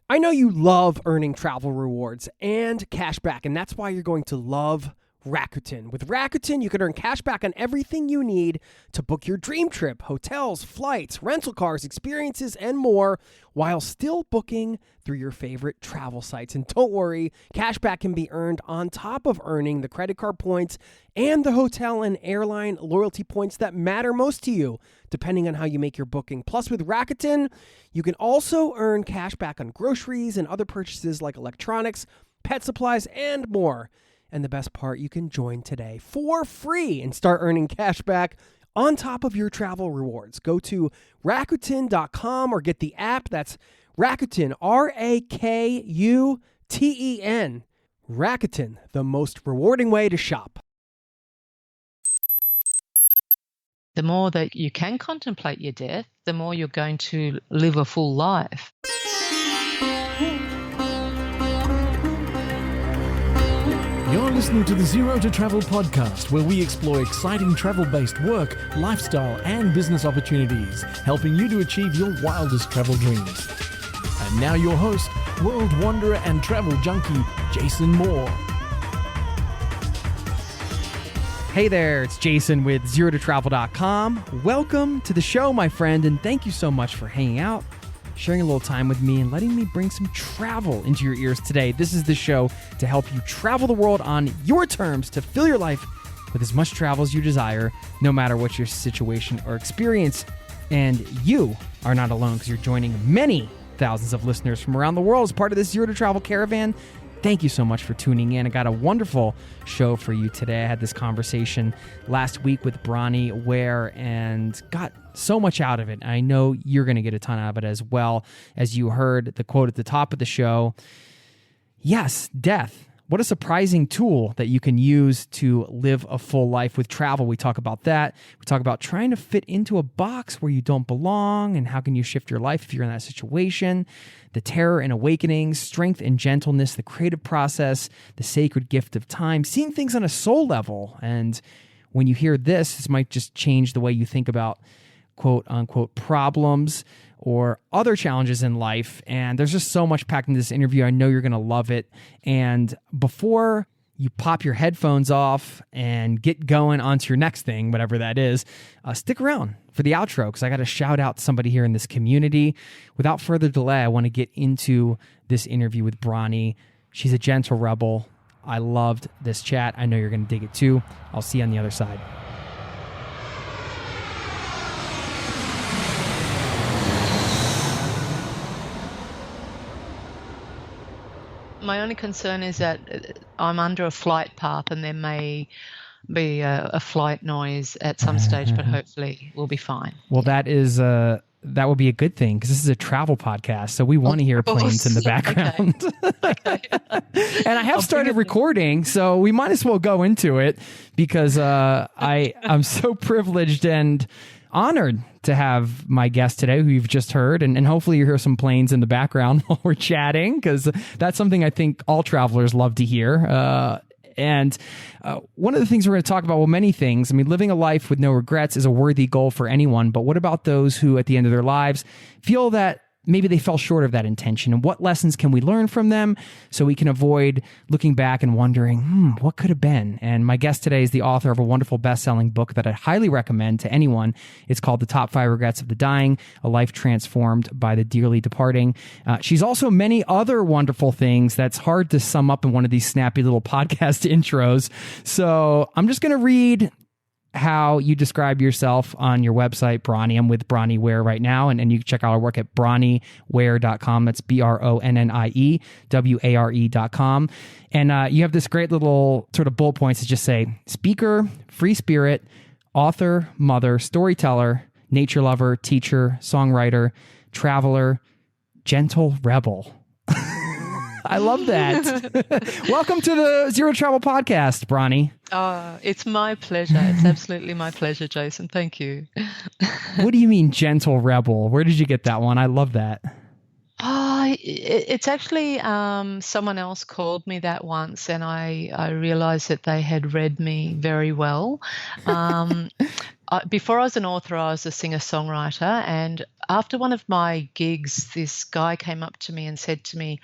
I know you love earning travel rewards and cash back, and that's why you're going to love Rakuten. With Rakuten, you can earn cash back on everything you need to book your dream trip, hotels, flights, rental cars, experiences, and more, while still booking through your favorite travel sites. And don't worry, cash back can be earned on top of earning the credit card points and the hotel and airline loyalty points that matter most to you, depending on how you make your booking. Plus, with Rakuten, you can also earn cash back on groceries and other purchases like electronics, pet supplies, and more. And the best part, you can join today for free and start earning cash back on top of your travel rewards. Go to Rakuten.com or get the app. That's Rakuten, Rakuten. Rakuten, the most rewarding way to shop. The more that you can contemplate your death, the more you're going to live a full life. You're listening to the Zero to Travel podcast, where we explore exciting travel-based work, lifestyle, and business opportunities, helping you to achieve your wildest travel dreams. And now your host, world wanderer and travel junkie, Jason Moore. Hey there, it's Jason with ZeroToTravel.com. Welcome to the show, my friend, and thank you so much for hanging out, sharing a little time with me, and letting me bring some travel into your ears today. This is the show to help you travel the world on your terms, to fill your life with as much travel as you desire, no matter what your situation or experience. And you are not alone, because you're joining many thousands of listeners from around the world as part of this Zero to Travel caravan. Thank you so much for tuning in. I got a wonderful show for you today. I had this conversation last week with Bronnie, Ware, and got so much out of it. I know you're going to get a ton out of it as well. As you heard the quote at the top of the show, yes, death. What a surprising tool that you can use to live a full life with travel. We talk about that. We talk about trying to fit into a box where you don't belong, and how can you shift your life if you're in that situation. The terror and awakenings, strength and gentleness, the creative process, the sacred gift of time, seeing things on a soul level. And when you hear this might just change the way you think about quote unquote problems or other challenges in life. And there's just so much packed in this interview. I know you're going to love it. And before you pop your headphones off and get going onto your next thing, whatever that is, stick around for the outro, because I got to shout out somebody here in this community. Without further delay, I want to get into this interview with Bronnie. She's a gentle rebel. I loved this chat. I know you're going to dig it too. I'll see you on the other side. My only concern is that I'm under a flight path and there may be a flight noise at some stage, but hopefully we'll be fine. Well, that would be a good thing, because this is a travel podcast, so we want to hear planes in the background. Okay. And I have started recording, so we might as well go into it, because I'm so privileged and honored to have my guest today, who you've just heard, and hopefully you hear some planes in the background while we're chatting, because that's something I think all travelers love to hear. And one of the things we're going to talk about, well, many things. I mean, living a life with no regrets is a worthy goal for anyone, but what about those who at the end of their lives feel that maybe they fell short of that intention, and what lessons can we learn from them so we can avoid looking back and wondering, what could have been? And my guest today is the author of a wonderful best-selling book that I highly recommend to anyone. It's called The Top 5 Regrets of the Dying, A Life Transformed by the Dearly Departing. She's also many other wonderful things that's hard to sum up in one of these snappy little podcast intros. So I'm just going to read how you describe yourself on your website, Bronnie. I'm with Bronnie Ware right now, and you can check out our work at BronnieWare.com. That's BronnieWare.com. And you have this great little sort of bullet points that just say speaker, free spirit, author, mother, storyteller, nature lover, teacher, songwriter, traveler, gentle rebel. I love that. Welcome to the Zero Travel podcast, Bronnie. It's my pleasure. It's absolutely my pleasure, Jason. Thank you. What do you mean, gentle rebel? Where did you get that one? I love that. It's actually someone else called me that once, and I realized that they had read me very well. Before I was an author, I was a singer-songwriter, and after one of my gigs, this guy came up to me and said to me,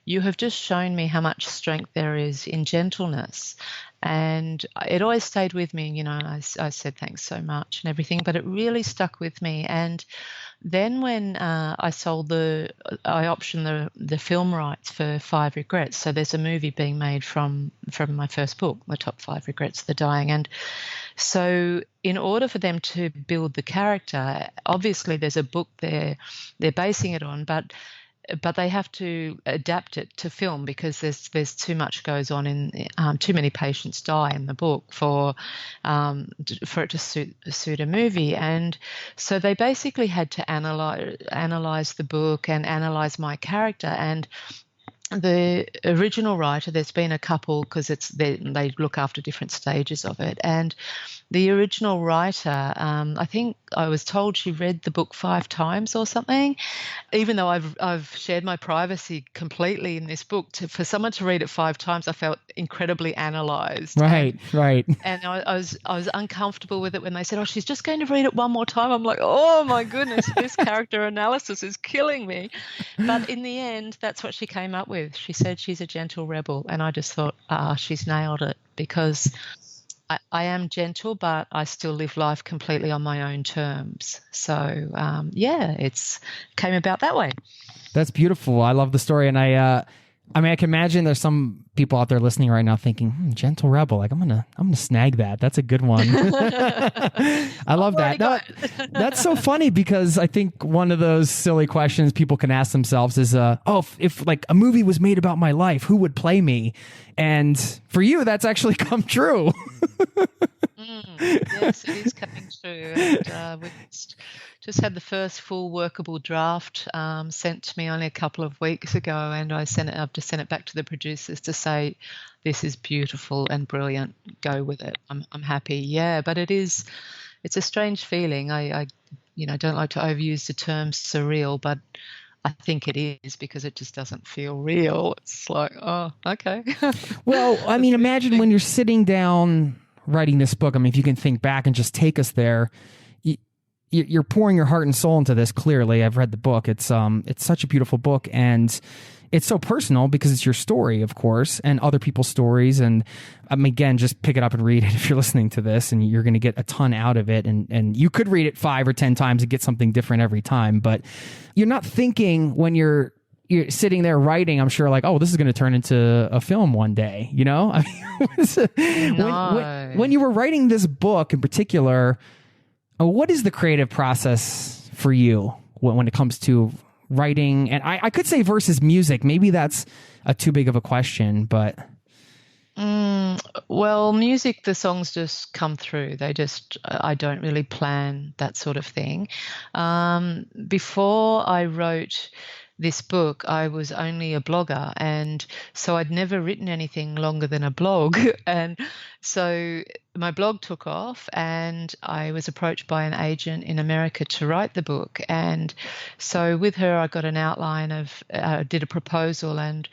"You have just shown me how much strength there is in gentleness." And it always stayed with me, I said thanks so much and everything, but it really stuck with me. And then when I optioned the film rights for 5 Regrets. So there's a movie being made from my first book, The Top 5 Regrets of the Dying. And so in order for them to build the character, obviously there's a book they're basing it on, but they have to adapt it to film because there's too much goes on in too many patients die in the book for it to suit a movie. And so they basically had to analyze the book and analyze my character. And the original writer, there's been a couple because they look after different stages of it, and the original writer, I think I was told she read the book 5 times or something, even though I've shared my privacy completely in this book. For someone to read it 5 times, I felt incredibly analysed. Right. And I was uncomfortable with it when they said, "Oh, she's just going to read it one more time." I'm like, "Oh my goodness, this character analysis is killing me." But in the end, that's what she came up with. She said she's a gentle rebel, and I just thought, she's nailed it, because I am gentle, but I still live life completely on my own terms. So, it's came about that way. That's beautiful. I love the story. And I can imagine there's some people out there listening right now thinking, gentle rebel. Like, I'm gonna snag that. That's a good one. I love that. No, that's so funny, because I think one of those silly questions people can ask themselves is, if like a movie was made about my life, who would play me? And for you, that's actually come true. Yes, it is coming true. And we just had the first full workable draft sent to me only a couple of weeks ago, and I've just sent it back to the producers to say, "This is beautiful and brilliant. Go with it. I'm happy." Yeah, but it's a strange feeling. I don't like to overuse the term surreal, but I think it is, because it just doesn't feel real. It's like, oh, okay. Well, I mean, imagine when you're sitting down writing this book. I mean, if you can think back and just take us there, you're pouring your heart and soul into this. Clearly, I've read the book. It's such a beautiful book, and it's so personal because it's your story, of course, and other people's stories. And again, just pick it up and read it if you're listening to this, and you're going to get a ton out of it. And you could read it 5 or 10 times and get something different every time. But you're not thinking when you're sitting there writing, I'm sure, like, oh, this is going to turn into a film one day. I mean, when you were writing this book in particular, what is the creative process for you when it comes to writing? And I could say versus music. Maybe that's too big of a question, but... Well, music, the songs just come through. I don't really plan that sort of thing. Before I wrote this book, I was only a blogger, and so I'd never written anything longer than a blog. And so my blog took off, and I was approached by an agent in America to write the book. And so with her, I got an outline of, did a proposal, and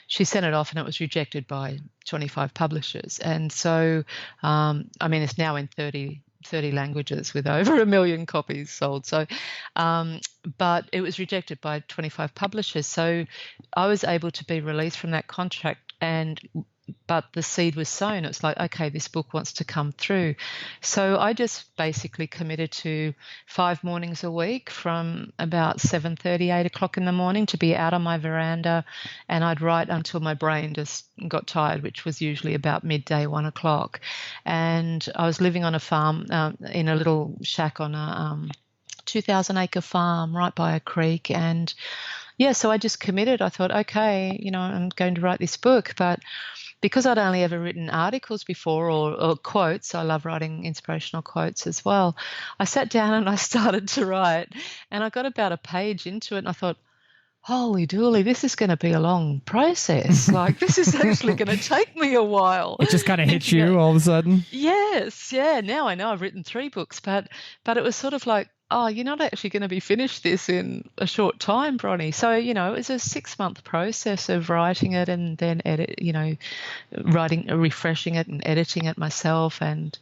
she sent it off, and it was rejected by 25 publishers. And so, it's now in 30 languages with over 1 million copies sold. So, but it was rejected by 25 publishers. So I was able to be released from that contract, but the seed was sown. It's like, okay, this book wants to come through. So I just basically committed to 5 mornings a week from about 7:30, 8 o'clock in the morning to be out on my veranda, and I'd write until my brain just got tired, which was usually about midday, 1 o'clock. And I was living on a farm in a little shack on a 2,000-acre farm right by a creek. And yeah, so I just committed. I thought, okay, I'm going to write this book. But because I'd only ever written articles before or quotes, I love writing inspirational quotes as well, I sat down and I started to write, and I got about a page into it, and I thought, holy dooly, this is going to be a long process. Like, this is actually going to take me a while. It just kind of hit you all of a sudden? Yes, yeah. Now I know I've written 3 books, but it was sort of like, oh, you're not actually going to be finished this in a short time, Bronnie. So, it was a 6-month process of writing it and then refreshing it and editing it myself and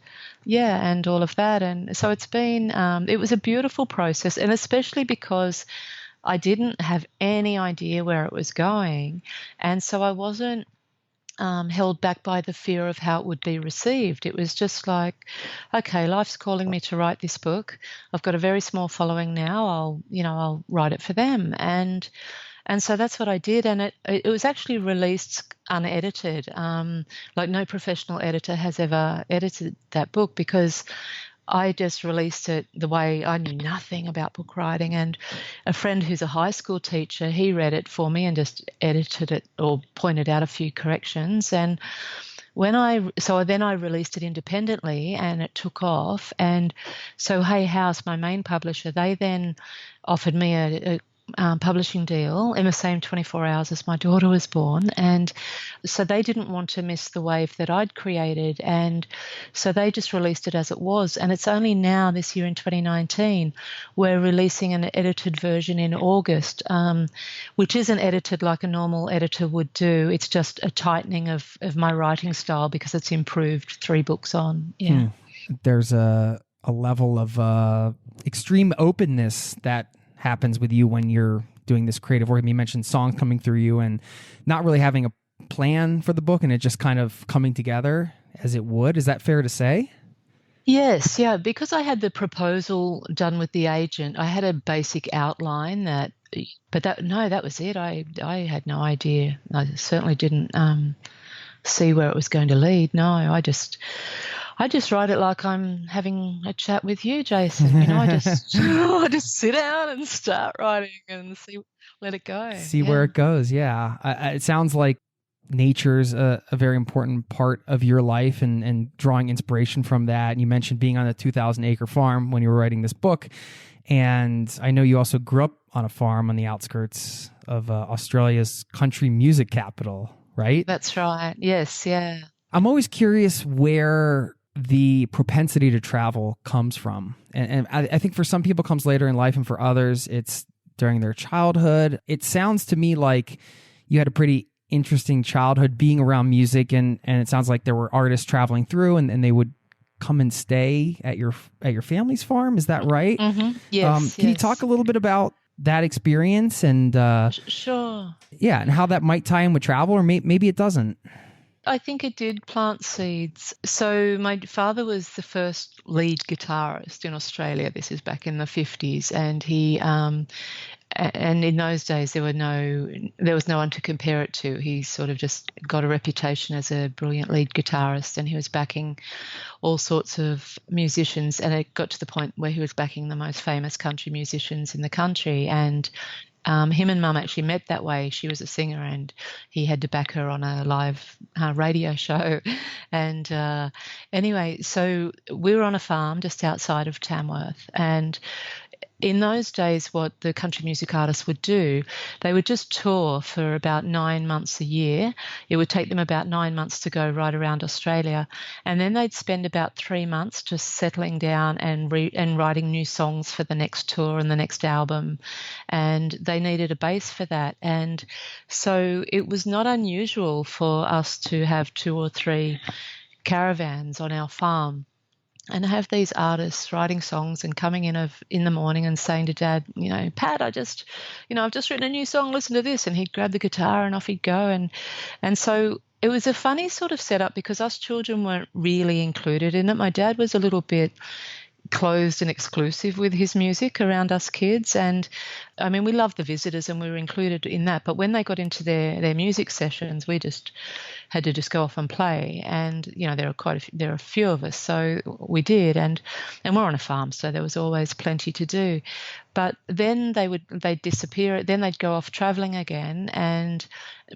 all of that. And so it's been, it was a beautiful process, and especially because I didn't have any idea where it was going. And so I wasn't held back by the fear of how it would be received. It was just like, okay, life's calling me to write this book. I've got a very small following now. I'll write it for them. And so that's what I did, and it was actually released unedited. Like no professional editor has ever edited that book, because I just released it the way I knew nothing about book writing. And a friend who's a high school teacher, he read it for me and just edited it or pointed out a few corrections. And then I released it independently, and it took off. And so Hay House, my main publisher, they then offered me a publishing deal in the same 24 hours as my daughter was born. And so they didn't want to miss the wave that I'd created. And so they just released it as it was. And it's only now, this year in 2019, we're releasing an edited version in August, which isn't edited like a normal editor would do. It's just a tightening of my writing style because it's improved 3 books on. Yeah. There's a level of extreme openness that happens with you when you're doing this creative work. You mentioned songs coming through you and not really having a plan for the book and it just kind of coming together as it would. Is that fair to say? Yes, yeah. Because I had the proposal done with the agent, I had a basic outline that was it. I had no idea. I certainly didn't see where it was going to lead. No, I just write it like I'm having a chat with you, Jason. I just sit down and start writing and let it go. See where it goes. Yeah. It sounds like nature's a very important part of your life and drawing inspiration from that. And you mentioned being on a 2,000-acre farm when you were writing this book. And I know you also grew up on a farm on the outskirts of Australia's country music capital, right? That's right. Yes, yeah. I'm always curious where the propensity to travel comes from. And I think for some people it comes later in life, and for others it's during their childhood. It sounds to me like you had a pretty interesting childhood being around music, and it sounds like there were artists traveling through and they would come and stay at your family's farm. Is that right? Mm-hmm. Yes. Can you talk a little bit about that experience and Sure. Yeah, and how that might tie in with travel, or maybe it doesn't? I think it did plant seeds. So my father was the first lead guitarist in Australia. This is back in the 50s, and he and in those days there was no one to compare it to. He sort of just got a reputation as a brilliant lead guitarist, and he was backing all sorts of musicians, and it got to the point where he was backing the most famous country musicians in the country. And him and Mum actually met that way. She was a singer and he had to back her on a live radio show. And anyway, so we were on a farm just outside of Tamworth, and in those days, what the country music artists would do, they would just tour for about 9 months a year. It would take them about 9 months to go right around Australia. And then they'd spend about 3 months just settling down and writing new songs for the next tour and the next album. And they needed a base for that. And so it was not unusual for us to have 2 or 3 caravans on our farm and have these artists writing songs and coming in the morning and saying to Dad, Pat, I've just written a new song, listen to this. And he'd grab the guitar and off he'd go. And so it was a funny sort of setup because us children weren't really included in it. My dad was a little bit closed and exclusive with his music around us kids. And I mean, we loved the visitors and we were included in that. But when they got into their music sessions, we just had to just go off and play. And, there are a few of us. So we did. And we're on a farm, so there was always plenty to do. But then they'd disappear. Then they'd go off traveling again, and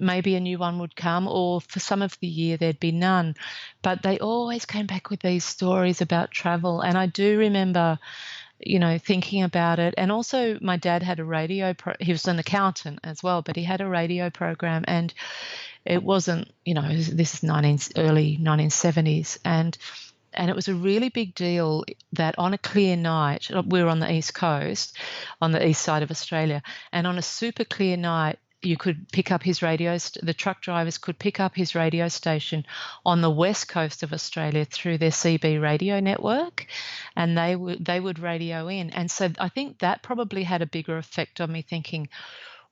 maybe a new one would come, or for some of the year there'd be none. But they always came back with these stories about travel. And I do remember, thinking about it. And also my dad had a radio, he was an accountant as well, but he had a radio program, and it wasn't, this is early 1970s. And and it was a really big deal that on a clear night, we were on the East Coast, on the east side of Australia, and on a super clear night, you could pick up his the truck drivers could pick up his radio station on the west coast of Australia through their CB radio network, and they would radio in. And so I think that probably had a bigger effect on me, thinking,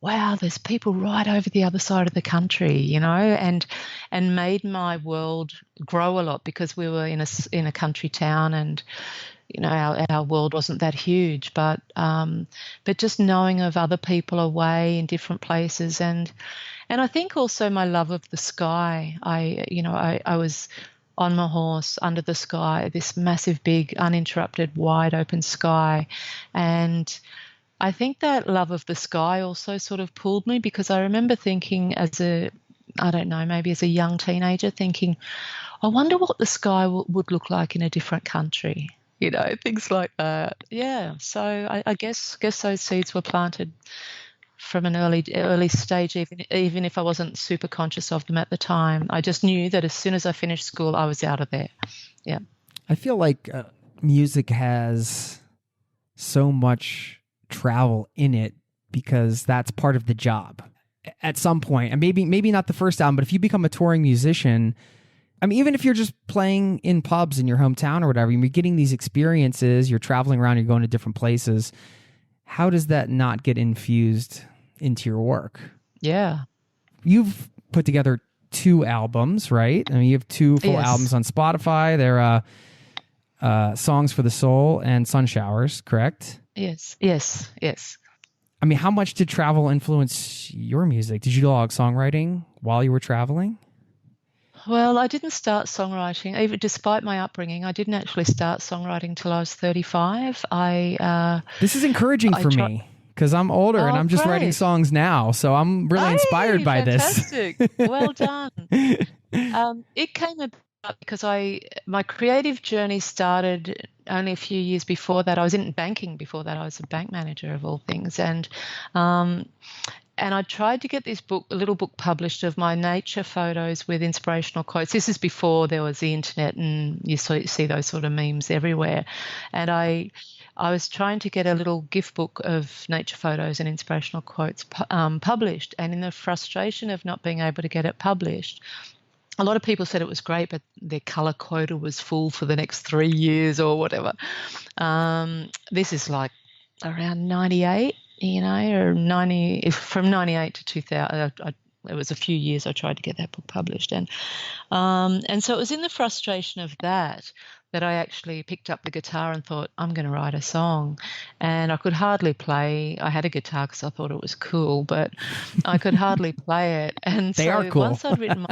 wow, there's people right over the other side of the country, you know, and made my world grow a lot, because we were in a country town, and you know, our world wasn't that huge, but just knowing of other people away in different places, and I think also my love of the sky. I was on my horse under the sky, this massive, big, uninterrupted, wide open sky, and I think that love of the sky also sort of pulled me, because I remember thinking maybe as a young teenager, thinking, I wonder what the sky would look like in a different country. You know, things like that. Yeah. So I guess those seeds were planted from an early stage, even if I wasn't super conscious of them at the time. I just knew that as soon as I finished school, I was out of there. Yeah. I feel like music has so much travel in it, because that's part of the job at some point. And maybe not the first album, but if you become a touring musician, I mean, even if you're just playing in pubs in your hometown or whatever, you're getting these experiences, you're traveling around, you're going to different places. How does that not get infused into your work? Yeah. You've put together 2 albums, right? I mean, you have 2 full albums on Spotify. They're Songs for the Soul and Sun Showers, correct? Yes. I mean, how much did travel influence your music? Did you do a lot of songwriting while you were traveling? Well, I didn't start songwriting, even despite my upbringing. I didn't actually start songwriting till I was 35. This is encouraging for me, because I'm older and I'm just writing songs now. So I'm really inspired by fantastic. This. Well done. It came about because my creative journey started only a few years before that. I was in banking before that. I was a bank manager, of all things, and I tried to get a little book published of my nature photos with inspirational quotes. This is before there was the internet and you see those sort of memes everywhere. And I was trying to get a little gift book of nature photos and inspirational quotes published. And in the frustration of not being able to get it published, a lot of people said it was great, but their colour quota was full for the next 3 years or whatever. This is like around 98. You know, or from 98 to 2000, it was a few years I tried to get that book published. And so it was in the frustration of that I actually picked up the guitar and thought, I'm going to write a song. And I could hardly play. I had a guitar because I thought it was cool, but I could hardly play it. And they are cool. Once I'd written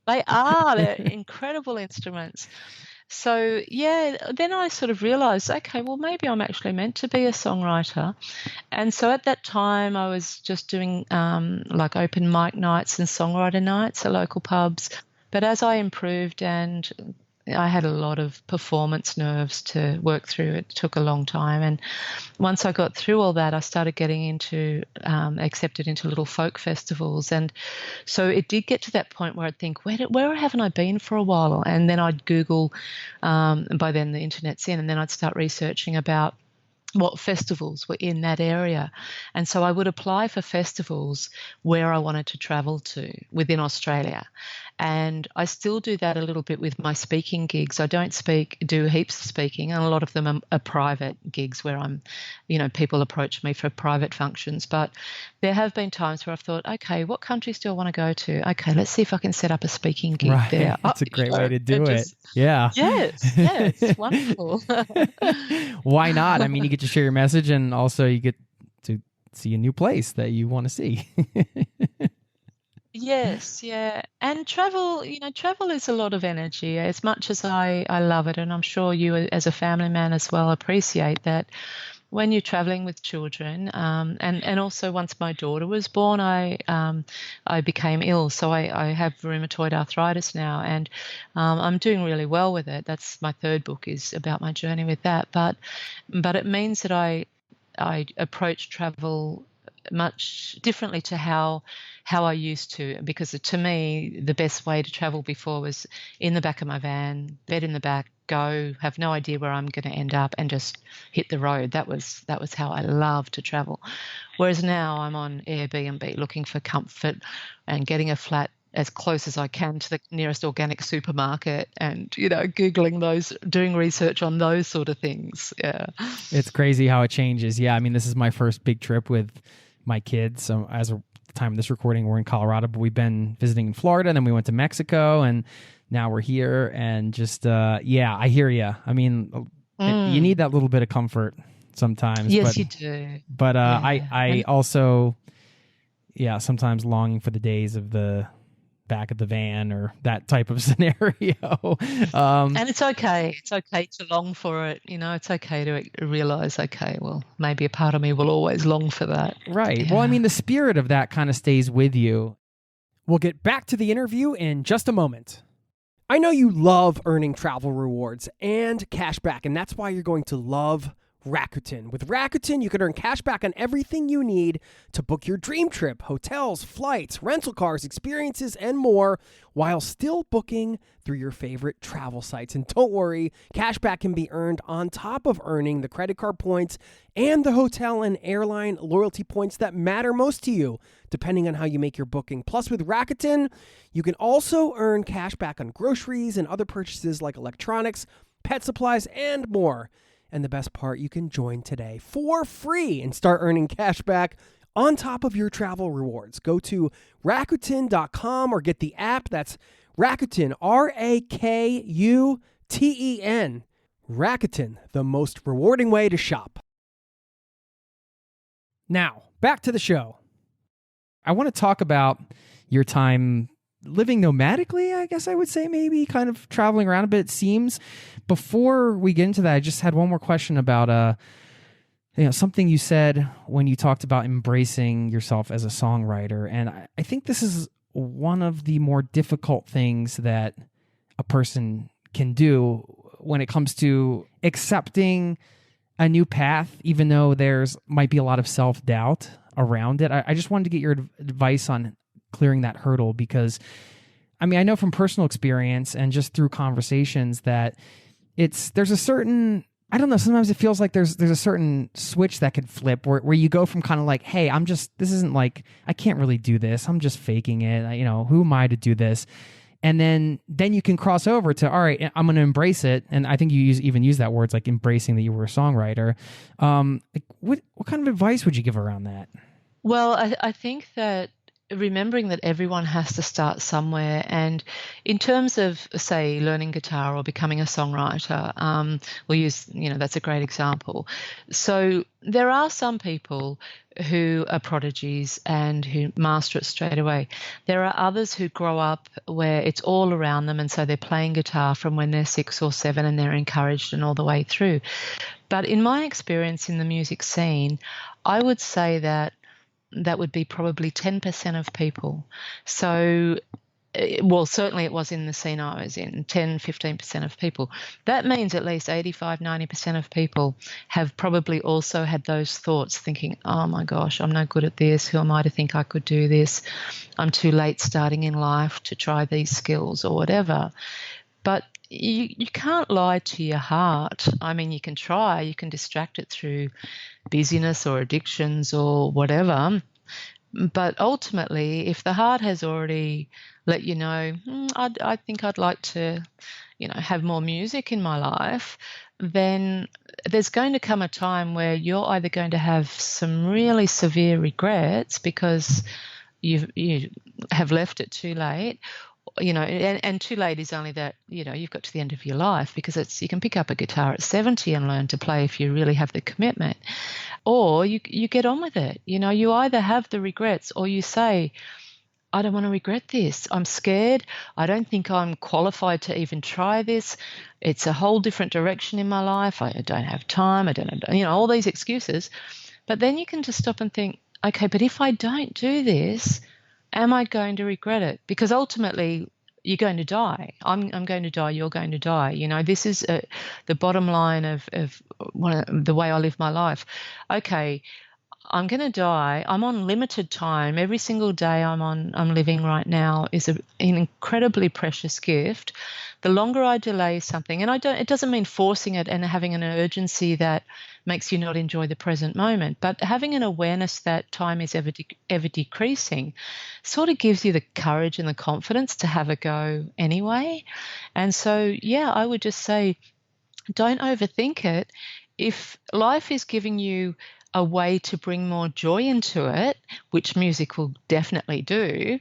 they're incredible instruments. So, yeah, then I sort of realised, okay, well, maybe I'm actually meant to be a songwriter. And so at that time I was just doing like open mic nights and songwriter nights at local pubs. But as I improved and I had a lot of performance nerves to work through, it took a long time. And once I got through all that, I started getting accepted into little folk festivals. And so it did get to that point where I'd think, where haven't I been for a while? And then I'd Google, and by then the internet's in, and then I'd start researching about what festivals were in that area. And so I would apply for festivals where I wanted to travel to within Australia. And I still do that a little bit with my speaking gigs. I don't do heaps of speaking, and a lot of them are private gigs where people approach me for private functions. But there have been times where I've thought, okay, what countries do I want to go to? Okay, let's see if I can set up a speaking gig there. That's a great way to do it. Yeah. Yes, it's wonderful. Why not? I mean, you get to share your message, and also you get to see a new place that you want to see. Yes, yeah. And travel is a lot of energy. As much as I love it, and I'm sure you as a family man as well appreciate that when you're traveling with children, and also once my daughter was born, I became ill. So I have rheumatoid arthritis now, and I'm doing really well with it. That's my 3rd book is about my journey with that. But it means that I approach travel much differently to how I used to, because to me the best way to travel before was in the back of my van, bed in the back, go, have no idea where I'm going to end up, and just hit the road. That was how I loved to travel. Whereas now I'm on Airbnb looking for comfort and getting a flat as close as I can to the nearest organic supermarket, and, Googling those, doing research on those sort of things. Yeah. It's crazy how it changes. Yeah. I mean, this is my first big trip with my kids. So as of the time of this recording, we're in Colorado, but we've been visiting in Florida, and then we went to Mexico, and now we're here. And just, I hear you. I mean, you need that little bit of comfort sometimes. Yes, you do. But I also, sometimes longing for the days of the back of the van or that type of scenario. And it's okay. It's okay to long for it. It's okay to realize, okay, well, maybe a part of me will always long for that. Right. Yeah. Well, I mean, the spirit of that kind of stays with you. We'll get back to the interview in just a moment. I know you love earning travel rewards and cash back, and that's why you're going to love Rakuten. With Rakuten, you can earn cash back on everything you need to book your dream trip, hotels, flights, rental cars, experiences, and more, while still booking through your favorite travel sites. And don't worry, cash back can be earned on top of earning the credit card points and the hotel and airline loyalty points that matter most to you, depending on how you make your booking. Plus, with Rakuten, you can also earn cash back on groceries and other purchases like electronics, pet supplies, and more. And the best part, you can join today for free and start earning cash back on top of your travel rewards. Go to Rakuten.com or get the app. That's Rakuten, Rakuten. Rakuten, the most rewarding way to shop. Now, back to the show. I want to talk about your time living nomadically, I guess I would say, maybe kind of traveling around a bit, it seems. Before we get into that, I just had one more question about something you said when you talked about embracing yourself as a songwriter. And I think this is one of the more difficult things that a person can do when it comes to accepting a new path, even though there's might be a lot of self-doubt around it. I just wanted to get your advice on clearing that hurdle, because I mean, I know from personal experience and just through conversations that there's a certain, I don't know, sometimes it feels like there's a certain switch that could flip where you go from kind of like, hey, this isn't like, I can't really do this, I'm just faking it, who am I to do this? And then you can cross over to, all right, I'm going to embrace it. And I think you even use that word, like embracing that you were a songwriter. What kind of advice would you give around that? Well, I think that remembering that everyone has to start somewhere, and in terms of, say, learning guitar or becoming a songwriter, we'll use, that's a great example. So there are some people who are prodigies and who master it straight away. There are others who grow up where it's all around them, and so they're playing guitar from when they're 6 or 7 and they're encouraged and all the way through. But in my experience in the music scene, I would say that would be probably 10% of people. So, well, certainly it was in the scene I was in, 10, 15% of people. That means at least 85, 90% of people have probably also had those thoughts, thinking, oh my gosh, I'm no good at this. Who am I to think I could do this? I'm too late starting in life to try these skills or whatever. But you can't lie to your heart. I mean, you can try, you can distract it through busyness or addictions or whatever. But ultimately, if the heart has already let you know, I think I'd like to, have more music in my life, then there's going to come a time where you're either going to have some really severe regrets because you have left it too late, and too late is only that, you've got to the end of your life, because you can pick up a guitar at 70 and learn to play if you really have the commitment, or you get on with it. You either have the regrets or you say, I don't want to regret this. I'm scared. I don't think I'm qualified to even try this. It's a whole different direction in my life. I don't have time. I don't have, all these excuses. But then you can just stop and think, okay, but if I don't do this, am I going to regret it? Because ultimately, you're going to die. I'm going to die. You're going to die. This is the bottom line of the way I live my life. Okay, I'm going to die. I'm on limited time. Every single day I'm living right now is an incredibly precious gift. The longer I delay something, and it doesn't mean forcing it and having an urgency that makes you not enjoy the present moment, but having an awareness that time is ever decreasing sort of gives you the courage and the confidence to have a go anyway. And so, yeah, I would just say, don't overthink it. If life is giving you a way to bring more joy into it, which music will definitely do,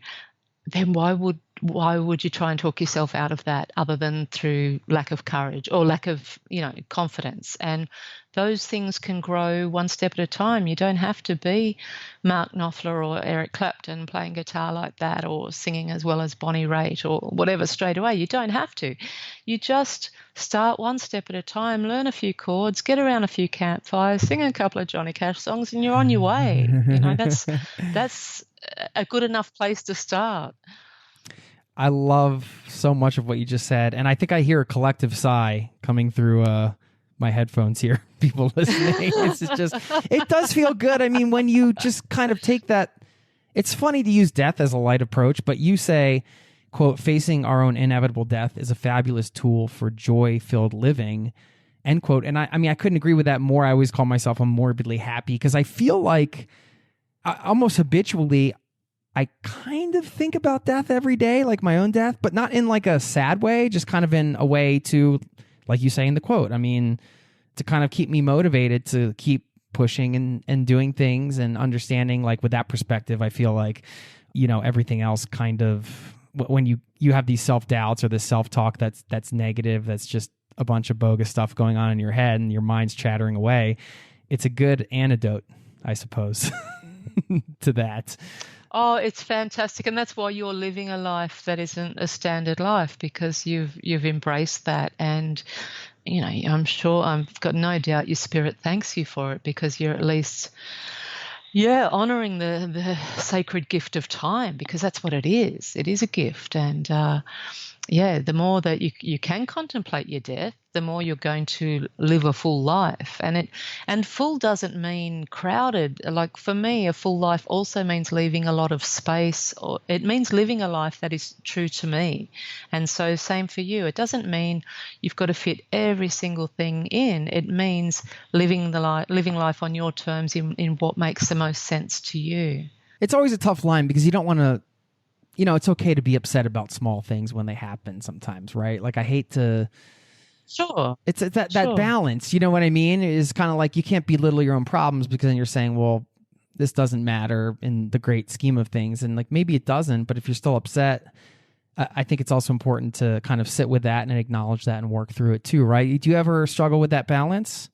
then why would you try and talk yourself out of that other than through lack of courage or lack of, confidence? And those things can grow one step at a time. You don't have to be Mark Knopfler or Eric Clapton playing guitar like that, or singing as well as Bonnie Raitt or whatever straight away. You don't have to. You just start one step at a time, learn a few chords, get around a few campfires, sing a couple of Johnny Cash songs, and you're on your way. That's a good enough place to start. I love so much of what you just said, and I think I hear a collective sigh coming through my headphones here. People listening, it does feel good. I mean, when you just kind of take that, it's funny to use death as a light approach, but you say, quote, facing our own inevitable death is a fabulous tool for joy-filled living, end quote. And I mean, I couldn't agree with that more. I always call myself a morbidly happy because I feel like almost habitually, I kind of think about death every day, like my own death, but not in like a sad way, just kind of in a way to, like you say in the quote, I mean, to kind of keep me motivated to keep pushing and doing things and understanding, like with that perspective, I feel like, everything else kind of, when you have these self-doubts or this self-talk that's negative, that's just a bunch of bogus stuff going on in your head and your mind's chattering away, it's a good antidote, I suppose, to that. Oh, it's fantastic. And that's why you're living a life that isn't a standard life, because you've embraced that. And, I'm sure, I've got no doubt your spirit thanks you for it, because you're at least, honoring the sacred gift of time, because that's what it is. It is a gift. And, the more that you can contemplate your death, the more you're going to live a full life. And full doesn't mean crowded. Like for me, a full life also means leaving a lot of space, or it means living a life that is true to me. And so same for you. It doesn't mean you've got to fit every single thing in. It means living life on your terms in what makes the most sense to you. It's always a tough line because you don't want to, it's okay to be upset about small things when they happen sometimes, right? Like I hate to... Sure. It's that balance, you know what I mean? Is kind of like you can't belittle your own problems because then you're saying, well, this doesn't matter in the great scheme of things. And like maybe it doesn't, but if you're still upset, I think it's also important to kind of sit with that and acknowledge that and work through it too, right? Do you ever struggle with that balance?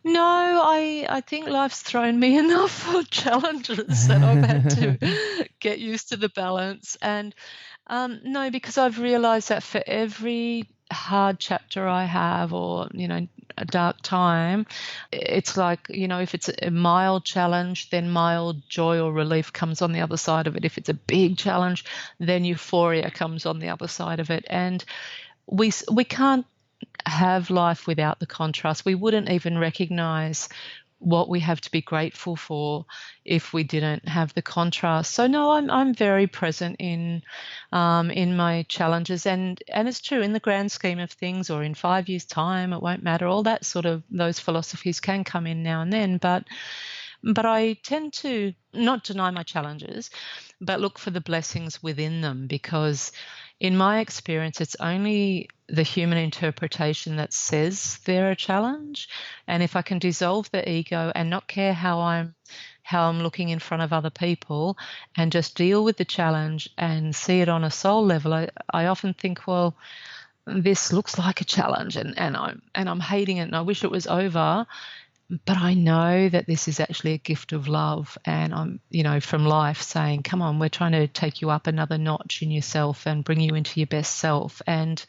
No, I think life's thrown me enough challenges that I've had to get used to the balance. And no, because I've realized that for every hard chapter I have, or a dark time, it's like, if it's a mild challenge, then mild joy or relief comes on the other side of it. If it's a big challenge, then euphoria comes on the other side of it. And we can't have life without the contrast. We wouldn't even recognize what we have to be grateful for if we didn't have the contrast. So no, I'm very present in my challenges, and it's true in the grand scheme of things, or in 5 years' time, it won't matter. All that sort of, those philosophies can come in now and then, but I tend to not deny my challenges, but look for the blessings within them, because in my experience, it's only the human interpretation that says they're a challenge. And if I can dissolve the ego and not care how I'm looking in front of other people, and just deal with the challenge and see it on a soul level, I often think, well, this looks like a challenge, and I'm hating it, and I wish it was over. But I know that this is actually a gift of love, and I'm, from life saying, come on, we're trying to take you up another notch in yourself and bring you into your best self. And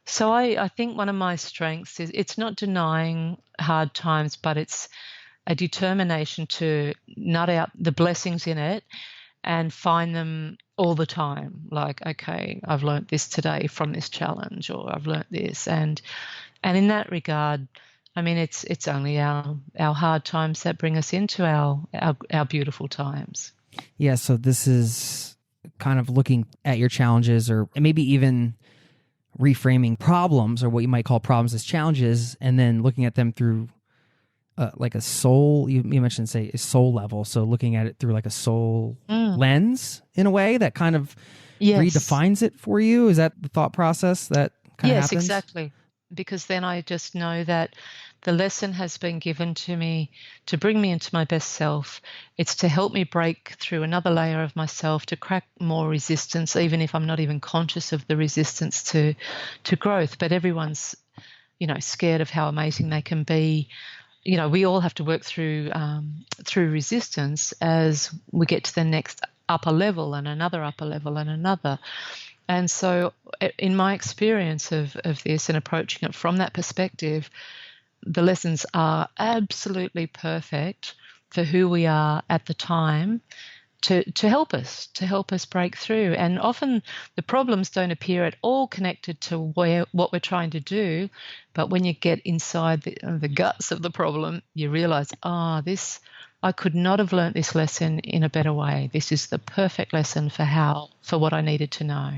so I think one of my strengths is, it's not denying hard times, but it's a determination to nut out the blessings in it and find them all the time. Like, okay, I've learnt this today from this challenge, or I've learnt this. And in that regard, I mean, it's only our hard times that bring us into our beautiful times. Yeah, so this is kind of looking at your challenges, or maybe even reframing problems, or what you might call problems as challenges, and then looking at them through like a soul. You mentioned, say, a soul level. So looking at it through like a soul lens in a way that kind of redefines it for you. Is that the thought process that kind of happens? Yes, exactly. Because then I just know that the lesson has been given to me to bring me into my best self. It's to help me break through another layer of myself, to crack more resistance, even if I'm not even conscious of the resistance to growth. But everyone's, scared of how amazing they can be. We all have to work through resistance as we get to the next upper level and another upper level and another. And so in my experience of this and approaching it from that perspective, the lessons are absolutely perfect for who we are at the time to help us break through. And often the problems don't appear at all connected to what we're trying to do. But when you get inside the guts of the problem, you realize, I could not have learnt this lesson in a better way. This is the perfect lesson for what I needed to know.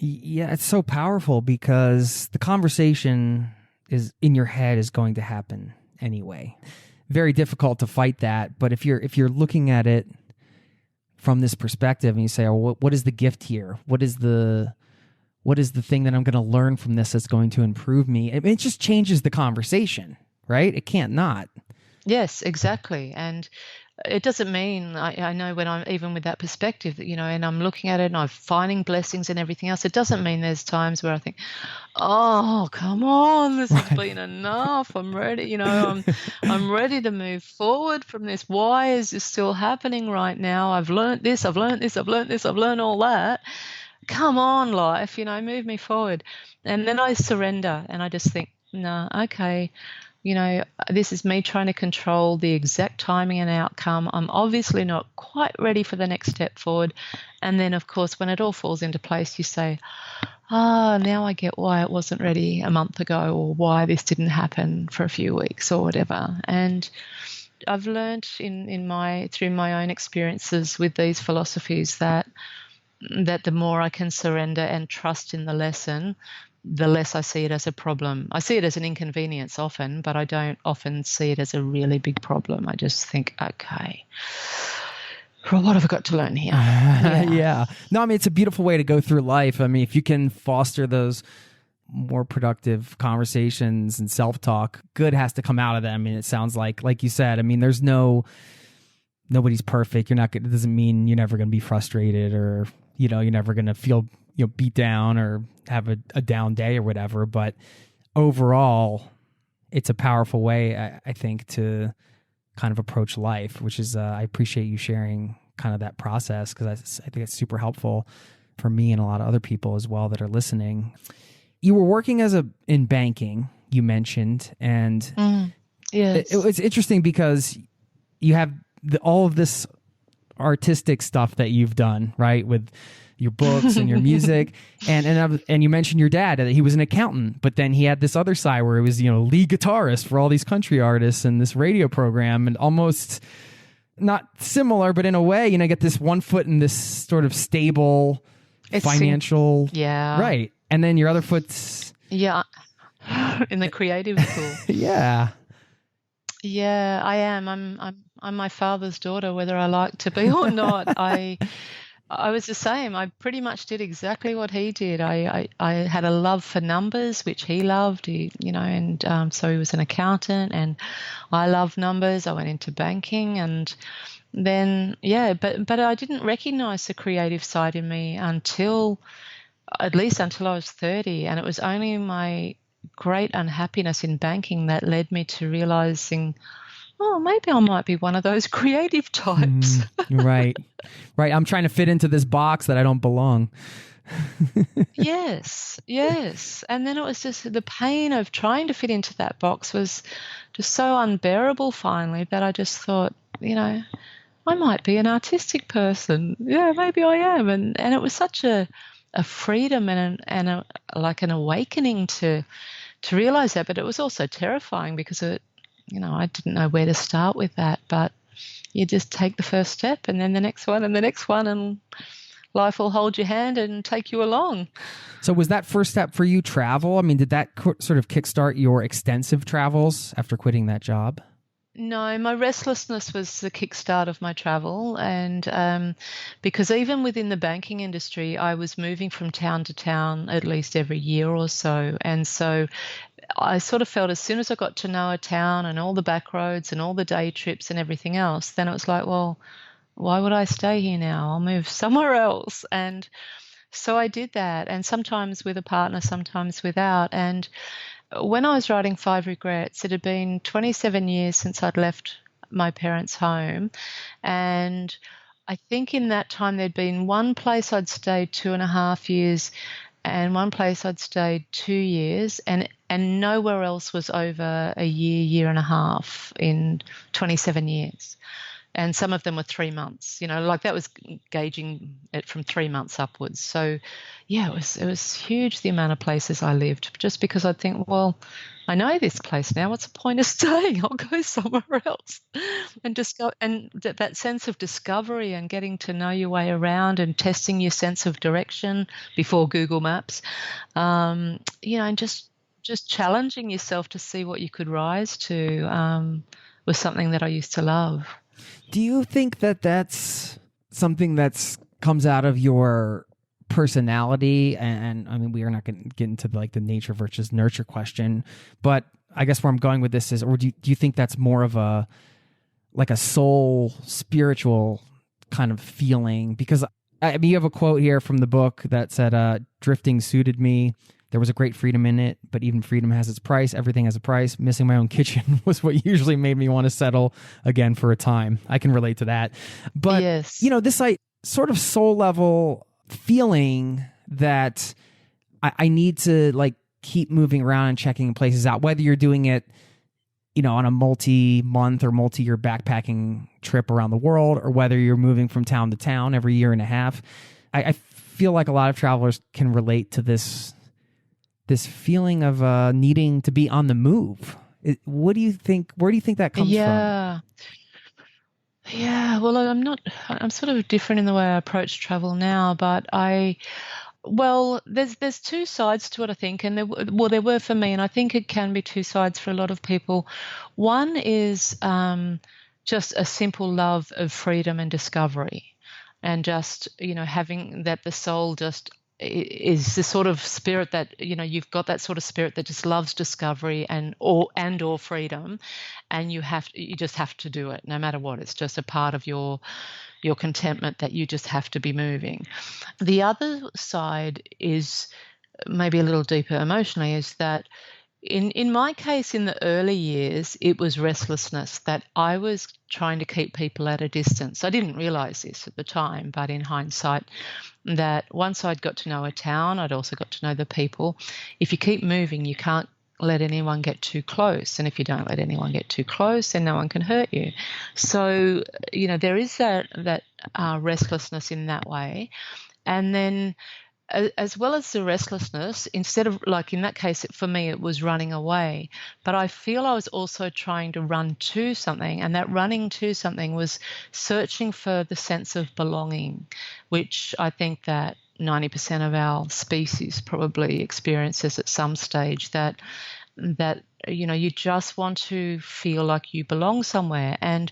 Yeah, it's so powerful because the conversation is in your head is going to happen anyway. Very difficult to fight that, but if you're looking at it from this perspective and you say, "Oh, what is the gift here? What is the thing that I'm going to learn from this that's going to improve me?" It just changes the conversation, right? It can't not. Yes, exactly. And it doesn't mean, I know when I'm even with that perspective that, and I'm looking at it and I'm finding blessings and everything else, it doesn't mean there's times where I think, oh, come on, this has been enough. I'm ready, I'm ready to move forward from this. Why is this still happening right now? I've learned this, I've learned this, I've learned this, I've learned all that. Come on, life, move me forward. And then I surrender and I just think, no, okay. This is me trying to control the exact timing and outcome. I'm obviously not quite ready for the next step forward. And then, of course, when it all falls into place, you say, now I get why it wasn't ready a month ago, or why this didn't happen for a few weeks or whatever. And I've learned through my own experiences with these philosophies that the more I can surrender and trust in the lesson, the less I see it as a problem. I see it as an inconvenience often, but I don't often see it as a really big problem. I just think, okay, what have I got to learn here? Yeah. No, I mean, it's a beautiful way to go through life. I mean, if you can foster those more productive conversations and self-talk, good has to come out of them. I mean, it sounds like you said, I mean, there's nobody's perfect. It doesn't mean you're never going to be frustrated, or, you're never going to feel, beat down or have a down day or whatever. But overall, it's a powerful way, I think, to kind of approach life, which is, I appreciate you sharing kind of that process, because I think it's super helpful for me and a lot of other people as well that are listening. You were working in banking, you mentioned, and yes. it was interesting because you have all of this artistic stuff that you've done, right, with your books and your music, and you mentioned your dad, that he was an accountant, but then he had this other side where he was lead guitarist for all these country artists and this radio program, and almost not similar, but in a way, get this one foot in this sort of stable financial, right, and then your other foot's in the creative pool. Yeah, I am. I'm my father's daughter, whether I like to be or not. I was the same. I pretty much did exactly what he did. I had a love for numbers, which he loved, so he was an accountant, and I love numbers. I went into banking, and then, but I didn't recognize the creative side in me until I was 30. And it was only my great unhappiness in banking that led me to realizing, maybe I might be one of those creative types. Right. I'm trying to fit into this box that I don't belong. Yes. And then it was just the pain of trying to fit into that box was just so unbearable finally that I just thought, I might be an artistic person. Yeah, maybe I am. And it was such a freedom and an awakening to to realize that. But it was also terrifying because I didn't know where to start with that. But you just take the first step and then the next one and the next one, and life will hold your hand and take you along. So was that first step for you travel? I mean, did that sort of kickstart your extensive travels after quitting that job? No, my restlessness was the kickstart of my travel. And because even within the banking industry, I was moving from town to town at least every year or so. And so I sort of felt as soon as I got to know a town and all the back roads and all the day trips and everything else, then it was like, well, why would I stay here now? I'll move somewhere else. And so I did that, and sometimes with a partner, sometimes without. And when I was writing Five Regrets, it had been 27 years since I'd left my parents' home. And I think in that time there'd been one place I'd stayed 2.5 years and one place I'd stayed 2 years, and nowhere else was over a year and a half in 27 years. And some of them were 3 months, like that was gauging it from 3 months upwards. So, yeah, it was huge, the amount of places I lived, just because I'd think, well, I know this place now. What's the point of staying? I'll go somewhere else. And that sense of discovery and getting to know your way around and testing your sense of direction before Google Maps, and just challenging yourself to see what you could rise to was something that I used to love. Do you think that that's something that's comes out of your personality? And I mean, we are not going to get into like the nature versus nurture question, but I guess where I'm going with this is, or do you think that's more of a soul spiritual kind of feeling? Because I mean, you have a quote here from the book that said, drifting suited me. There was a great freedom in it, but even freedom has its price. Everything has a price. Missing my own kitchen was what usually made me want to settle again for a time. I can relate to that. But, yes. This sort of soul level feeling that I need to like keep moving around and checking places out, whether you're doing it, on a multi-month or multi-year backpacking trip around the world, or whether you're moving from town to town every year and a half. I feel like a lot of travelers can relate to this feeling of needing to be on the move. What do you think? Where do you think that comes from? Yeah. Well, I'm sort of different in the way I approach travel now, but there's two sides to it, I think, and there were for me, and I think it can be two sides for a lot of people. One is just a simple love of freedom and discovery, and just having that the soul just is the sort of spirit that you've got, that sort of spirit that just loves discovery and or freedom, and you just have to do it no matter what. It's just a part of your contentment that you just have to be moving. The other side is maybe a little deeper emotionally, is that in my case, in the early years, it was restlessness, that I was trying to keep people at a distance. I didn't realize this at the time, but in hindsight, that once I'd got to know a town, I'd also got to know the people. If you keep moving, you can't let anyone get too close. And if you don't let anyone get too close, then no one can hurt you. So, there is that restlessness in that way. And then as well as the restlessness, instead of, like in that case, for me, it was running away. But I feel I was also trying to run to something, and that running to something was searching for the sense of belonging, which I think that 90% of our species probably experiences at some stage, that you just want to feel like you belong somewhere. And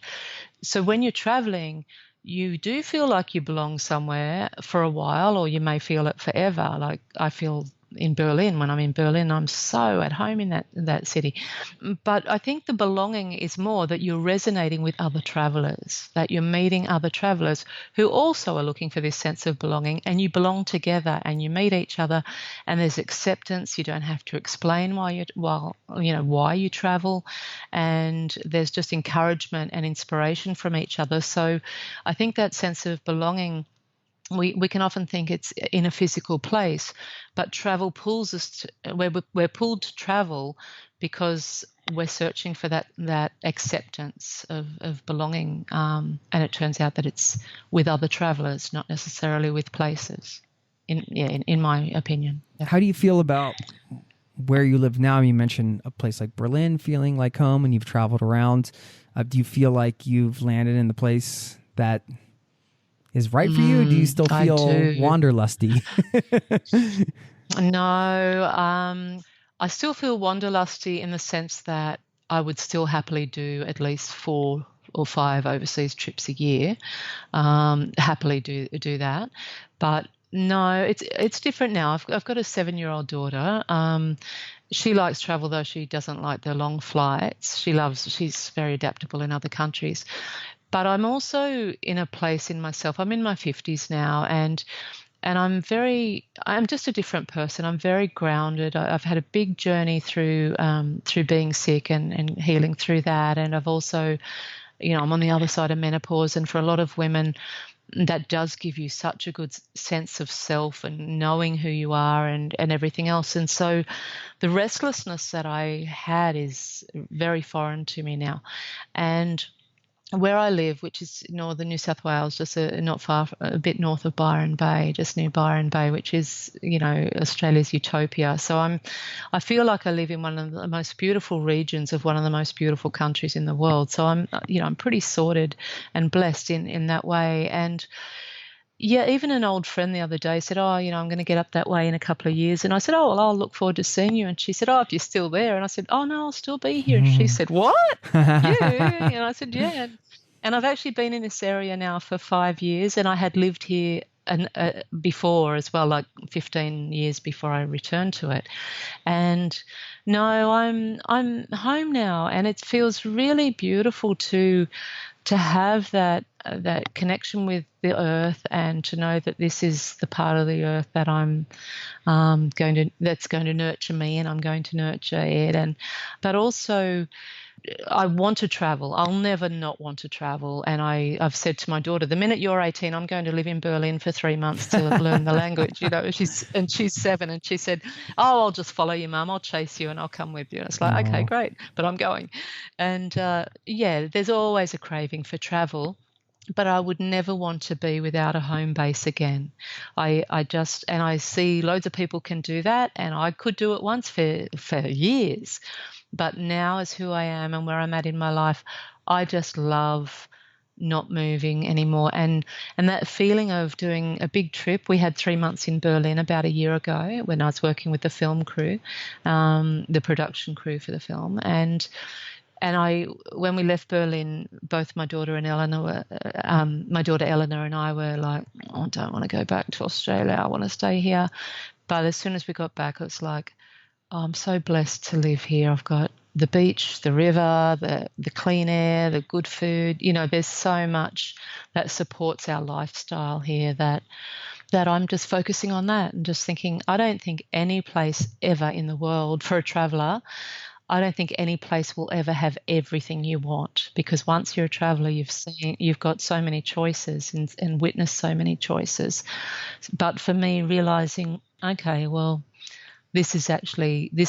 so when you're traveling, you do feel like you belong somewhere for a while, or you may feel it forever. Like I feel in Berlin. When I'm in Berlin, I'm so at home in that city. But I think the belonging is more that you're resonating with other travelers, that you're meeting other travelers who also are looking for this sense of belonging, and you belong together and you meet each other, and there's acceptance. You don't have to explain why you travel, and there's just encouragement and inspiration from each other. So I think that sense of belonging, we can often think it's in a physical place, but travel pulls us we're pulled to travel because we're searching for that acceptance of belonging, and it turns out that it's with other travelers, not necessarily with places, in my opinion. How do you feel about where you live now, you mentioned a place like Berlin feeling like home, and you've traveled around. Do you feel like you've landed in the place that is right for you? Or do you still I feel do. wanderlusty? No, I still feel wanderlusty in the sense that I would still happily do at least 4 or 5 overseas trips a year. Happily do that, but no, it's different now. I've got a 7-year-old daughter. She likes travel, though she doesn't like the long flights. She's very adaptable in other countries. But I'm also in a place in myself. I'm in my 50s now, and I'm just a different person. I'm very grounded. I've had a big journey through being sick and healing through that. And I've also, I'm on the other side of menopause. And for a lot of women, that does give you such a good sense of self and knowing who you are and everything else. And so the restlessness that I had is very foreign to me now. And where I live, which is northern New South Wales, just a bit north of Byron Bay, just near Byron Bay, which is, Australia's utopia. So I feel like I live in one of the most beautiful regions of one of the most beautiful countries in the world. So I'm pretty sorted and blessed in that way. And yeah, even an old friend the other day said, I'm going to get up that way in a couple of years. And I said, well, I'll look forward to seeing you. And she said, if you're still there. And I said, no, I'll still be here. And she said, what? Yeah. And I said, yeah. And I've actually been in this area now for 5 years, and I had lived here before as well, like 15 years before I returned to it. And no, I'm home now, and it feels really beautiful to have that connection with the earth, and to know that this is the part of the earth that that's going to nurture me, and I'm going to nurture it. But also, I want to travel. I'll never not want to travel. And I've said to my daughter, the minute you're 18, I'm going to live in Berlin for 3 months to learn the language. She's 7, and she said, I'll just follow you, Mum. I'll chase you and I'll come with you. And it's like, Aww. okay, great, but I'm going. And there's always a craving for travel. But I would never want to be without a home base again. I see loads of people can do that, and I could do it once for years. But now, as who I am and where I'm at in my life, I just love not moving anymore. And that feeling of doing a big trip. We had 3 months in Berlin about a year ago when I was working with the film crew, the production crew for the film. And when we left Berlin, both my daughter Eleanor and I were like, I don't want to go back to Australia. I want to stay here. But as soon as we got back, it's like, I'm so blessed to live here. I've got the beach, the river, the clean air, the good food. There's so much that supports our lifestyle here that I'm just focusing on that and just thinking, I don't think any place ever in the world for a traveller, I don't think any place will ever have everything you want, because once you're a traveller, you've got so many choices and witnessed so many choices. But for me, realising, okay, well, this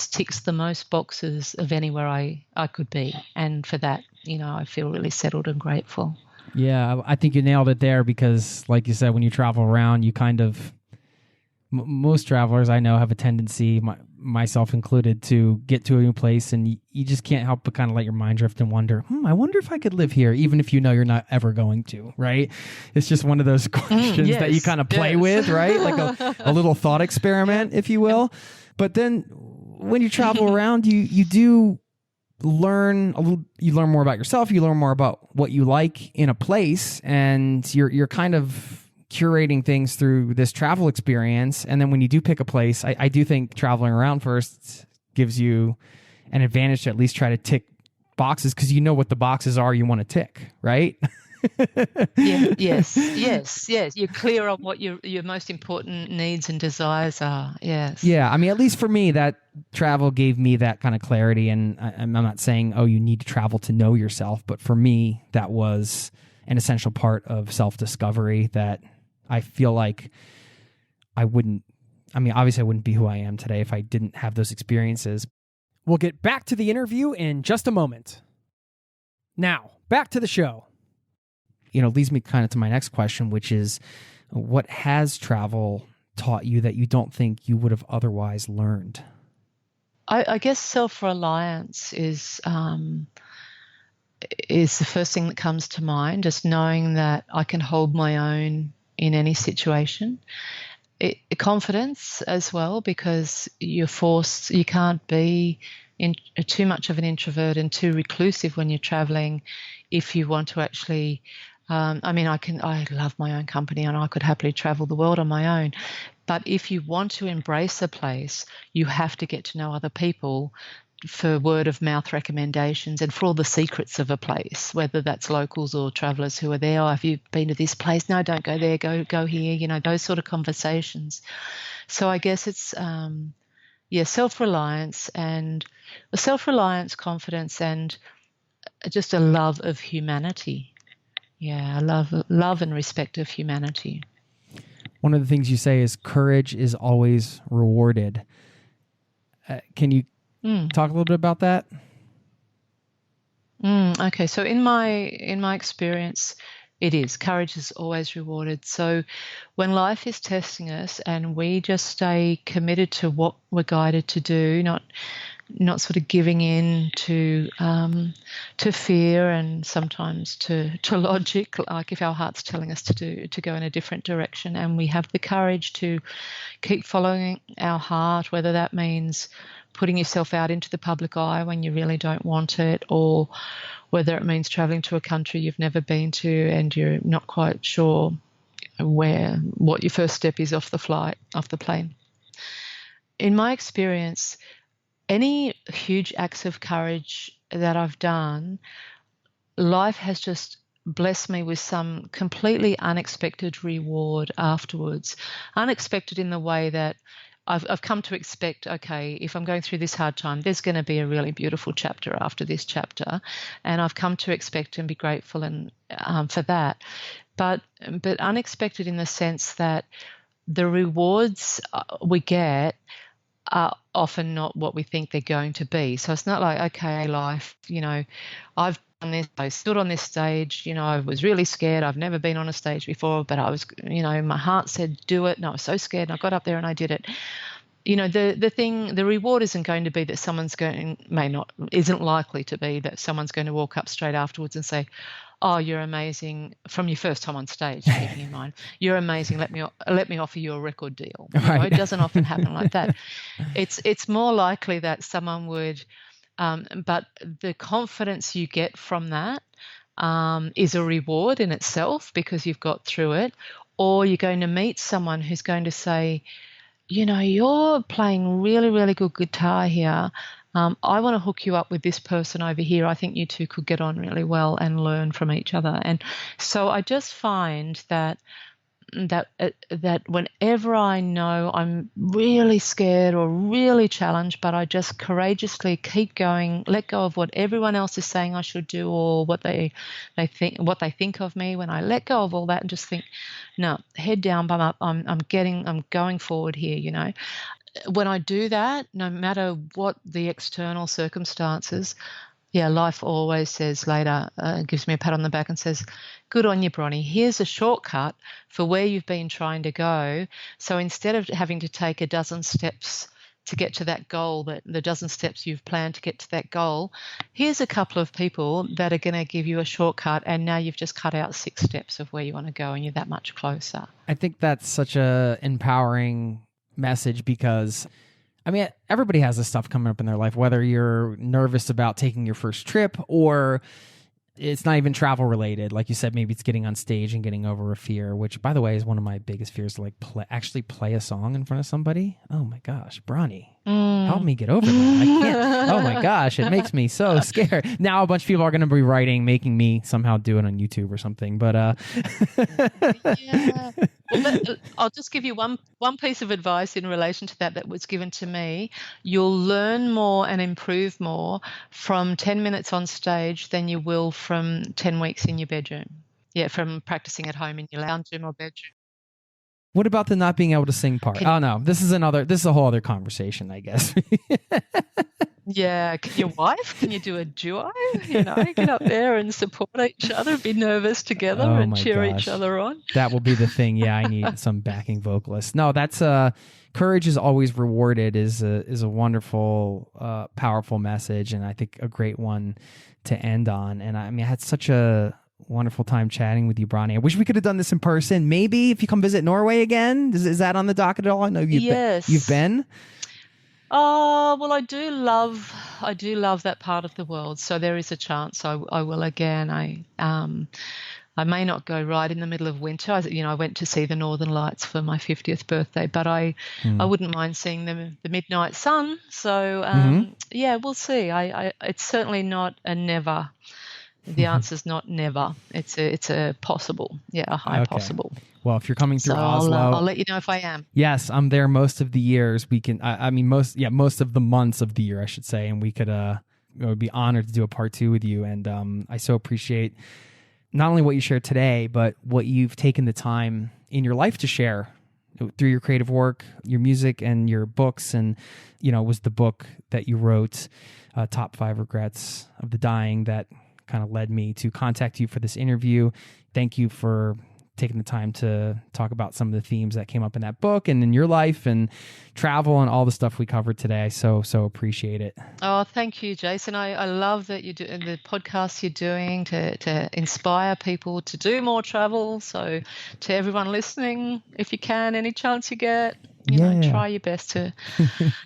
ticks the most boxes of anywhere I could be. And for that, I feel really settled and grateful. Yeah, I think you nailed it there, because like you said, when you travel around, you kind of, most travelers I know have a tendency, myself included, to get to a new place and you just can't help but kind of let your mind drift and wonder, I wonder if I could live here, even if you're not ever going to, right? It's just one of those questions that you kind of play with, right? Like a little thought experiment, if you will. But then when you travel around, you do learn you learn more about yourself, you learn more about what you like in a place, and you're kind of curating things through this travel experience. And then when you do pick a place, I do think traveling around first gives you an advantage to at least try to tick boxes, because you know what the boxes are you want to tick, right? Yes. You're clear on what your most important needs and desires are. Yes. Yeah. I mean, at least for me, that travel gave me that kind of clarity. And I'm not saying, you need to travel to know yourself, but for me, that was an essential part of self-discovery that I feel like obviously I wouldn't be who I am today if I didn't have those experiences. We'll get back to the interview in just a moment. Now, back to the show. Leads me kind of to my next question, which is, what has travel taught you that you don't think you would have otherwise learned? I guess self-reliance is the first thing that comes to mind, just knowing that I can hold my own in any situation. Confidence as well, because you can't be too much of an introvert and too reclusive when you're traveling if you want to actually I love my own company and I could happily travel the world on my own. But if you want to embrace a place, you have to get to know other people for word of mouth recommendations and for all the secrets of a place, whether that's locals or travelers who are there. Oh, have you been to this place? No, don't go there. Go here. Those sort of conversations. So I guess it's self-reliance, confidence, and just a love of humanity. Yeah, love and respect of humanity. One of the things you say is courage is always rewarded. Can you talk a little bit about that? Okay, so in my experience, it is. Courage is always rewarded. So when life is testing us and we just stay committed to what we're guided to do, not sort of giving in to fear and sometimes to logic, like if our heart's telling us to go in a different direction, and we have the courage to keep following our heart, whether that means putting yourself out into the public eye when you really don't want it, or whether it means traveling to a country you've never been to and you're not quite sure what your first step is off the plane. In my experience, any huge acts of courage that I've done, life has just blessed me with some completely unexpected reward afterwards. Unexpected in the way that I've come to expect, okay, if I'm going through this hard time, there's going to be a really beautiful chapter after this chapter, and I've come to expect and be grateful and for that. But unexpected in the sense that the rewards we get are often not what we think they're going to be. So it's not like, okay, life, I've done this, I stood on this stage, I was really scared. I've never been on a stage before, but I was, my heart said, do it. And I was so scared. And I got up there and I did it. The reward isn't going to be that isn't likely to be that someone's going to walk up straight afterwards and say, oh, you're amazing, from your first time on stage, keeping in mind, you're amazing, let me offer you a record deal. It doesn't often happen like that. It's more likely that someone would, but the confidence you get from that is a reward in itself because you've got through it, or you're going to meet someone who's going to say, you're playing really, really good guitar here. I want to hook you up with this person over here. I think you two could get on really well and learn from each other. And so I just find that whenever I know I'm really scared or really challenged, but I just courageously keep going, let go of what everyone else is saying I should do or what they think of me, when I let go of all that and just think, no, head down, bum up, I'm going forward here, When I do that, no matter what the external circumstances, life always says later, gives me a pat on the back and says, good on you, Bronnie. Here's a shortcut for where you've been trying to go. So instead of having to take a dozen steps to get to that goal, the dozen steps you've planned to get to that goal, here's a couple of people that are going to give you a shortcut, and now you've just cut out 6 steps of where you want to go and you're that much closer. I think that's such a empowering message because everybody has this stuff coming up in their life, whether you're nervous about taking your first trip or it's not even travel related. Like you said, maybe it's getting on stage and getting over a fear, which, by the way, is one of my biggest fears, to actually play a song in front of somebody. Oh my gosh, Bronnie, help me get over that. I can't. Oh my gosh, it makes me so scared. Now a bunch of people are going to be making me somehow do it on YouTube or something. But yeah. Well, I'll just give you one piece of advice in relation to that was given to me. You'll learn more and improve more from 10 minutes on stage than you will from 10 weeks in your bedroom. Yeah, from practicing at home in your lounge room or bedroom. What about the not being able to sing part? Oh no, this is a whole other conversation, I guess. Yeah, can you do a duo? Get up there and support each other, be nervous together Oh and my cheer gosh. each other on. That will be the thing. Yeah, I need some backing vocalists. No, that's courage is always rewarded is a wonderful, powerful message, and I think a great one to end on. And I had such a wonderful time chatting with you, Bronnie. I wish we could have done this in person. Maybe if you come visit Norway again, is that on the docket at all? I know you've been. Oh, well, I do love that part of the world. So there is a chance I will again. I may not go right in the middle of winter. I went to see the Northern Lights for my 50th birthday, but I wouldn't mind seeing the midnight sun. So yeah, we'll see. It's certainly not a never. The answer's not never. It's a possible. Yeah, a high possible. Well, if you're coming through Oslo, I'll let you know if I am. Yes, I'm there most of the years. We can. Most of the months of the year, I should say, and we could. Would be honored to do a part 2 with you. And I so appreciate not only what you shared today, but what you've taken the time in your life to share through your creative work, your music, and your books. And it was the book that you wrote, Top 5 Regrets of the Dying, that kind of led me to contact you for this interview. Thank you for taking the time to talk about some of the themes that came up in that book and in your life and travel and all the stuff we covered today. I so appreciate it. Oh, thank you, Jason. I love that you do the podcast you're doing to inspire people to do more travel. So to everyone listening, if you can, any chance you get, try your best to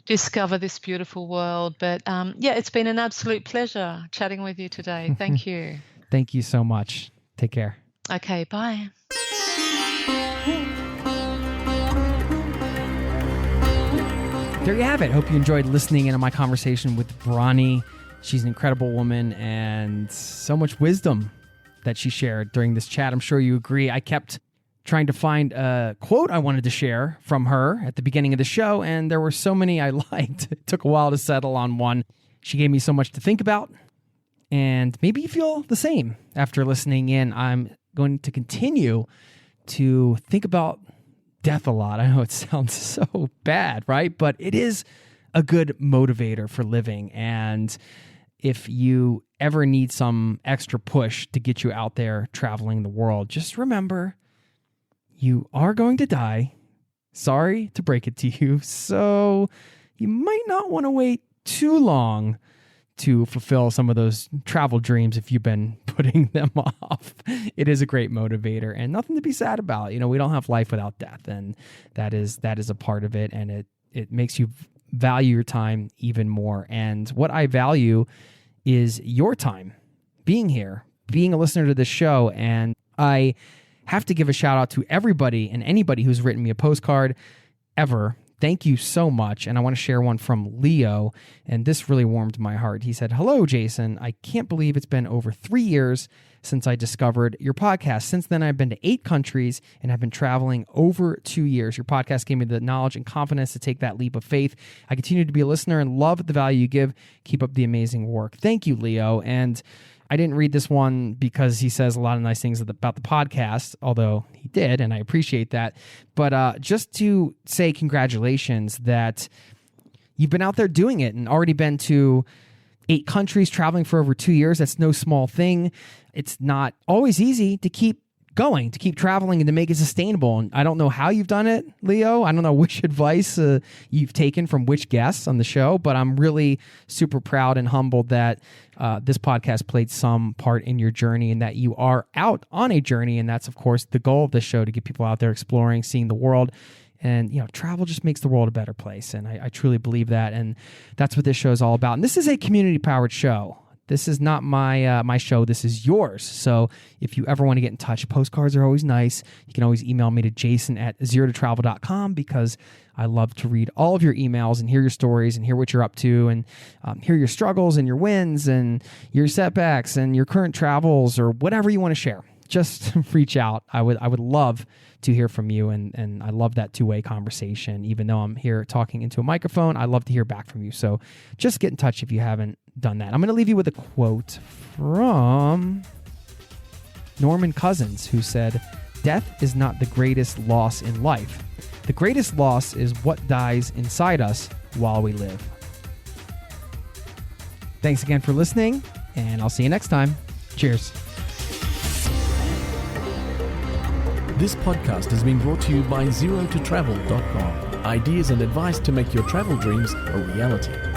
discover this beautiful world. But it's been an absolute pleasure chatting with you today. Thank you. Thank you so much. Take care. Okay, bye. There you have it. Hope you enjoyed listening in on my conversation with Bronnie. She's an incredible woman and so much wisdom that she shared during this chat. I'm sure you agree. I kept trying to find a quote I wanted to share from her at the beginning of the show, and there were so many I liked. It took a while to settle on one. She gave me so much to think about, and maybe you feel the same after listening in. I'm going to continue to think about death a lot. I know it sounds so bad, right? But it is a good motivator for living. And if you ever need some extra push to get you out there traveling the world, just remember you are going to die. Sorry to break it to you. So you might not want to wait too long to fulfill some of those travel dreams if you've been putting them off. It is a great motivator and nothing to be sad about. We don't have life without death, and that is a part of it, and it makes you value your time even more. And what I value is your time being here, being a listener to this show. And I have to give a shout out to everybody and anybody who's written me a postcard ever. Thank you so much. And I want to share one from Leo, and this really warmed my heart. He said, "Hello, Jason. I can't believe it's been over 3 years since I discovered your podcast. Since then, I've been to 8 countries and have been traveling over 2 years. Your podcast gave me the knowledge and confidence to take that leap of faith. I continue to be a listener and love the value you give. Keep up the amazing work." Thank you, Leo. And I didn't read this one because he says a lot of nice things about the podcast, although he did, and I appreciate that. But just to say congratulations that you've been out there doing it and already been to 8 countries, traveling for over 2 years. That's no small thing. It's not always easy to keep going, to keep traveling and to make it sustainable. And I don't know how you've done it, Leo. I don't know which advice you've taken from which guests on the show, but I'm really super proud and humbled that this podcast played some part in your journey and that you are out on a journey. And that's, of course, the goal of this show, to get people out there exploring, seeing the world. And, travel just makes the world a better place. And I truly believe that. And that's what this show is all about. And this is a community-powered show. This is not my show. This is yours. So if you ever want to get in touch, postcards are always nice. You can always email me to jason@zerototravel.com, because I love to read all of your emails and hear your stories and hear what you're up to and hear your struggles and your wins and your setbacks and your current travels or whatever you want to share. Just reach out. I would love to hear from you, and I love that two-way conversation. Even though I'm here talking into a microphone, I love to hear back from you. So just get in touch if you haven't done that. I'm going to leave you with a quote from Norman Cousins, who said, "Death is not the greatest loss in life. The greatest loss is what dies inside us while we live." Thanks again for listening, and I'll see you next time. Cheers. This podcast has been brought to you by ZeroToTravel.com. Ideas and advice to make your travel dreams a reality.